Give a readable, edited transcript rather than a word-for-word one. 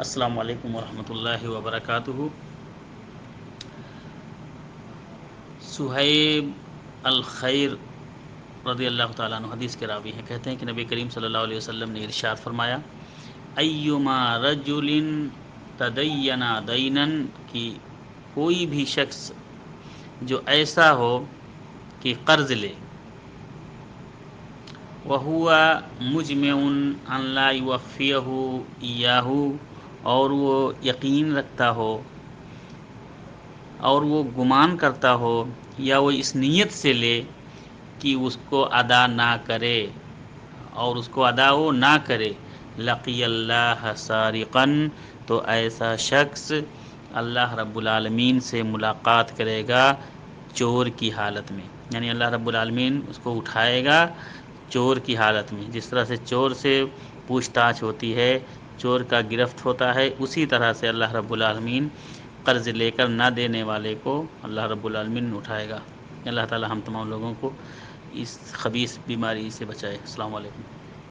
السلام علیکم ورحمۃ اللہ وبرکاتہ۔ صہیب الخیر رضی اللہ تعالیٰ عنہ حدیث کے راوی ہیں، کہتے ہیں کہ نبی کریم صلی اللہ علیہ وسلم نے ارشاد فرمایا، ایما رجل تدین دینا، کہ کوئی بھی شخص جو ایسا ہو کہ قرض لے، وہوا مجمع ان لا یوفیہ ایاہ، اور وہ یقین رکھتا ہو اور وہ گمان کرتا ہو یا وہ اس نیت سے لے کہ اس کو ادا نہ کرے اور اس کو ادا وہ نہ کرے، لقی اللہ سارقا، تو ایسا شخص اللہ رب العالمین سے ملاقات کرے گا چور کی حالت میں، یعنی اللہ رب العالمین اس کو اٹھائے گا چور کی حالت میں۔ جس طرح سے چور سے پوچھ تاچھ ہوتی ہے، چور کا گرفت ہوتا ہے، اسی طرح سے اللہ رب العالمین قرض لے کر نہ دینے والے کو اللہ رب العالمین اٹھائے گا۔ اللہ تعالی ہم تمام لوگوں کو اس خبیث بیماری سے بچائے۔ السلام علیکم۔